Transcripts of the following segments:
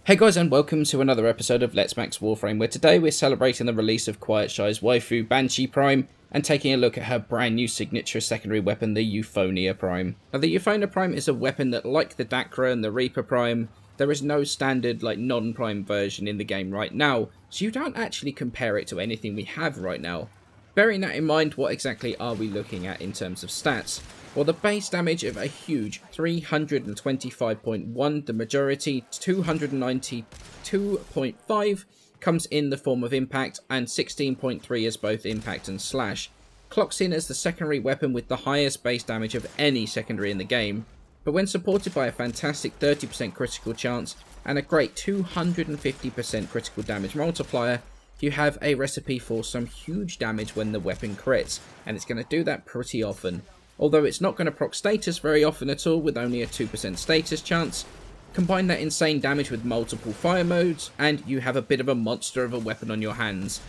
Hey guys, and welcome to another episode of Let's Max Warframe, where today we're celebrating the release of Quiet Shy's waifu, Banshee Prime, and taking a look at her brand new signature secondary weapon, the Euphona Prime. Now, the Euphona Prime is a weapon that, like the Dakra and the Reaper Prime, there is no standard, non-Prime version in the game right now, so you don't actually compare it to anything we have right now. Bearing that in mind, what exactly are we looking at in terms of stats? Well, the base damage of a huge 325.1, the majority 292.5, comes in the form of impact, and 16.3 as both impact and slash. Clocks in as the secondary weapon with the highest base damage of any secondary in the game, but when supported by a fantastic 30% critical chance and a great 250% critical damage multiplier, you have a recipe for some huge damage when the weapon crits, and it's going to do that pretty often. Although it's not going to proc status very often at all, with only a 2% status chance. Combine that insane damage with multiple fire modes, and you have a bit of a monster of a weapon on your hands.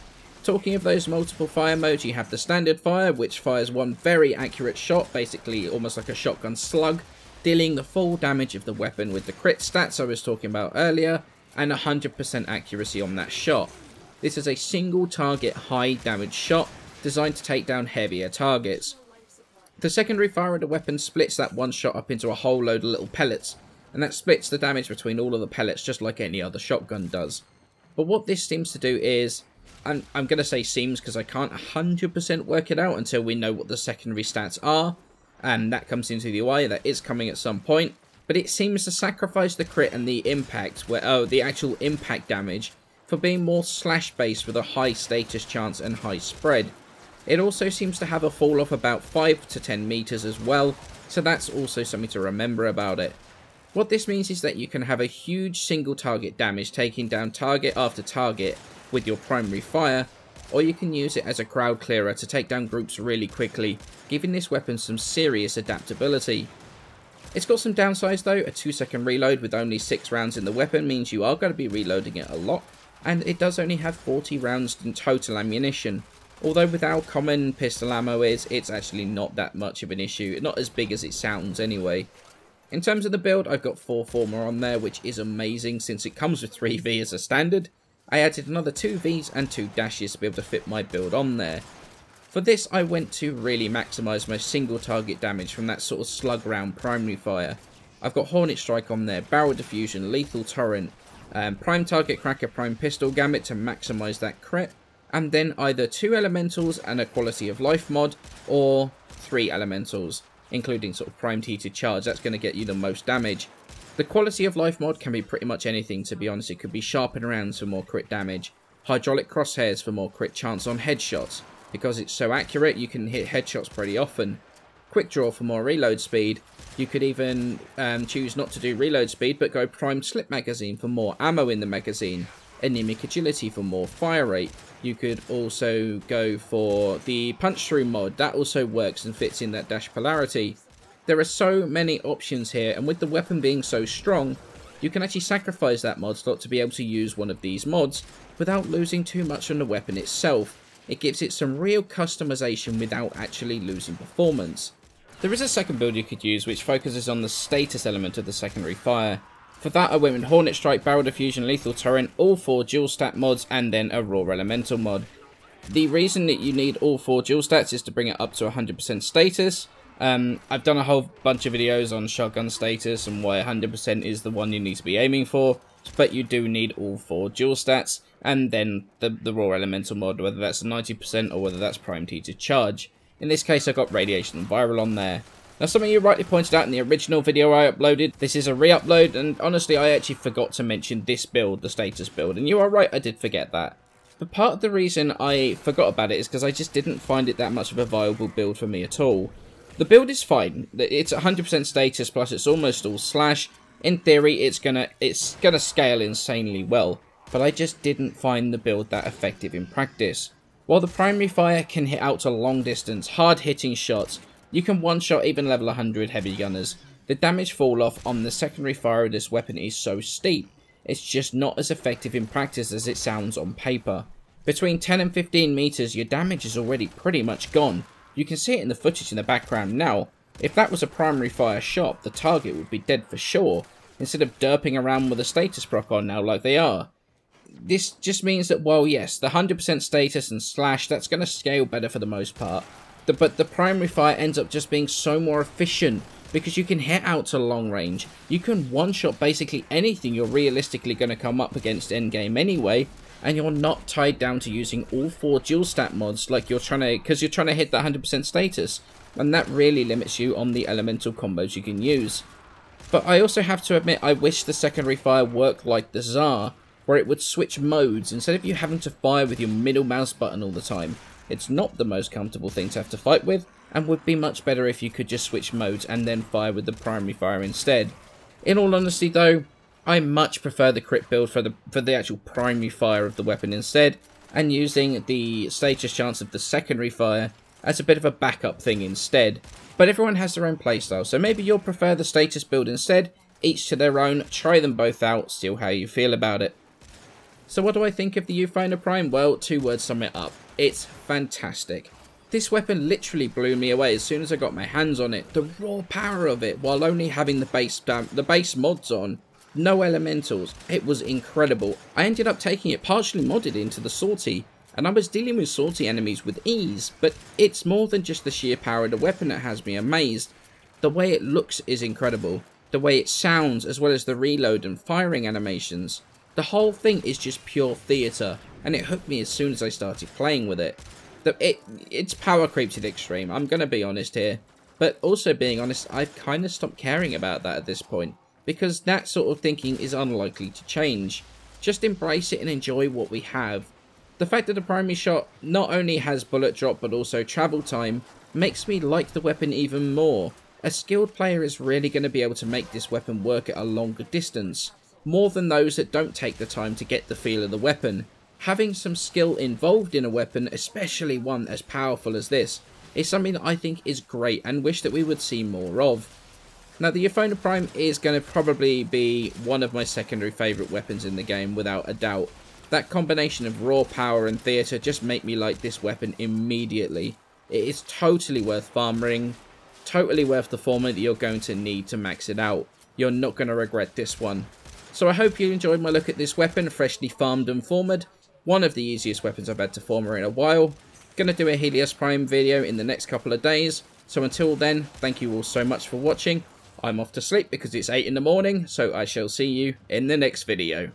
Talking of those multiple fire modes, you have the standard fire, which fires one very accurate shot, basically almost like a shotgun slug, dealing the full damage of the weapon with the crit stats I was talking about earlier, and 100% accuracy on that shot. This is a single target high damage shot, designed to take down heavier targets. The secondary fire of the weapon splits that one shot up into a whole load of little pellets, and that splits the damage between all of the pellets just like any other shotgun does. But what this seems to do is, and I'm going to say seems because I can't 100% work it out until we know what the secondary stats are, and that comes into the UI, that is coming at some point, but it seems to sacrifice the crit and the impact, the actual impact damage, for being more slash based with a high status chance and high spread. It also seems to have a fall off about 5 to 10 meters as well, so that's also something to remember about it. What this means is that you can have a huge single target damage taking down target after target with your primary fire, or you can use it as a crowd clearer to take down groups really quickly, giving this weapon some serious adaptability. It's got some downsides though. A 2-second reload with only 6 rounds in the weapon means you are going to be reloading it a lot, and it does only have 40 rounds in total ammunition. Although with how common pistol ammo is, it's actually not that much of an issue, not as big as it sounds anyway. In terms of the build, I've got 4 Former on there, which is amazing since it comes with 3V as a standard. I added another 2 Vs and 2 dashes to be able to fit my build on there. For this, I went to really maximise my single target damage from that sort of slug round primary fire. I've got Hornet Strike on there, Barrel Diffusion, Lethal Torrent, Prime Target Cracker, Prime Pistol Gambit to maximise that crit, and then either 2 elementals and a quality of life mod, or 3 elementals, including sort of primed heated charge. That's going to get you the most damage. The quality of life mod can be pretty much anything, to be honest. It could be sharpened rounds for more crit damage, hydraulic crosshairs for more crit chance on headshots. Because it's so accurate, you can hit headshots pretty often. Quick draw for more reload speed. You could even choose not to do reload speed, but go primed slip magazine for more ammo in the magazine. Anemic agility for more fire rate. You could also go for the punch through mod. That also works and fits in that dash polarity. There are so many options here, and with the weapon being so strong, you can actually sacrifice that mod slot to be able to use one of these mods without losing too much on the weapon itself. It gives it some real customization without actually losing performance. There is a second build you could use which focuses on the status element of the secondary fire. For that, I went with Hornet Strike, Barrel Diffusion, Lethal Torrent, all 4 dual stat mods, and then a Raw Elemental mod. The reason that you need all 4 dual stats is to bring it up to 100% status. I've done a whole bunch of videos on shotgun status and why 100% is the one you need to be aiming for, but you do need all 4 dual stats, and then the Raw Elemental mod, whether that's 90% or whether that's primed heated charge. In this case, I got Radiation and Viral on there. Now, something you rightly pointed out in the original video I uploaded, this is a re-upload, and honestly I actually forgot to mention this build, the status build, and you are right, I did forget that. But part of the reason I forgot about it is because I just didn't find it that much of a viable build for me at all. The build is fine, it's 100% status plus it's almost all slash. In theory it's gonna scale insanely well, but I just didn't find the build that effective in practice. While the primary fire can hit out to long distance, hard hitting shots, you can one-shot even level 100 heavy gunners. The damage fall off on the secondary fire of this weapon is so steep, it's just not as effective in practice as it sounds on paper. Between 10 and 15 meters, your damage is already pretty much gone. You can see it in the footage in the background now. If that was a primary fire shot, the target would be dead for sure. instead of derping around with a status proc on now like they are. This just means that, while yes, the 100% status and slash, that's going to scale better for the most part, but the primary fire ends up just being so more efficient, because you can hit out to long range. You can one-shot basically anything you're realistically going to come up against endgame anyway, and you're not tied down to using all 4 dual stat mods like you're trying to, because you're trying to hit that 100% status, and that really limits you on the elemental combos you can use. But I also have to admit, I wish the secondary fire worked like the Tsar, where it would switch modes instead of you having to fire with your middle mouse button all the time. It's not the most comfortable thing to have to fight with, and would be much better if you could just switch modes and then fire with the primary fire instead. In all honesty though, I much prefer the crit build for the actual primary fire of the weapon instead, and using the status chance of the secondary fire as a bit of a backup thing instead. But everyone has their own playstyle, so maybe you'll prefer the status build instead, each to their own, try them both out, see how you feel about it. So what do I think of the Euphona Prime? Well, 2 words sum it up. It's fantastic. This weapon literally blew me away as soon as I got my hands on it. The raw power of it, while only having the base mods on, no elementals. It was incredible. I ended up taking it partially modded into the sortie, and I was dealing with sortie enemies with ease, but it's more than just the sheer power of the weapon that has me amazed. The way it looks is incredible. The way it sounds, as well as the reload and firing animations. The whole thing is just pure theatre, and it hooked me as soon as I started playing with it. It's power creep to the extreme, I'm going to be honest here. But also being honest, I've kind of stopped caring about that at this point, because that sort of thinking is unlikely to change. Just embrace it and enjoy what we have. The fact that the primary shot not only has bullet drop but also travel time makes me like the weapon even more. A skilled player is really going to be able to make this weapon work at a longer distance, more than those that don't take the time to get the feel of the weapon. Having some skill involved in a weapon, especially one as powerful as this, is something that I think is great and wish that we would see more of. Now, the Euphona Prime is going to probably be one of my secondary favourite weapons in the game, without a doubt. That combination of raw power and theatre just make me like this weapon immediately. It is totally worth farming, totally worth the formula that you're going to need to max it out. You're not going to regret this one. So I hope you enjoyed my look at this weapon, freshly farmed and formed. One of the easiest weapons I've had to former in a while. Gonna do a Helios Prime video in the next couple of days. So until then, thank you all so much for watching. I'm off to sleep because it's 8 in the morning, so I shall see you in the next video.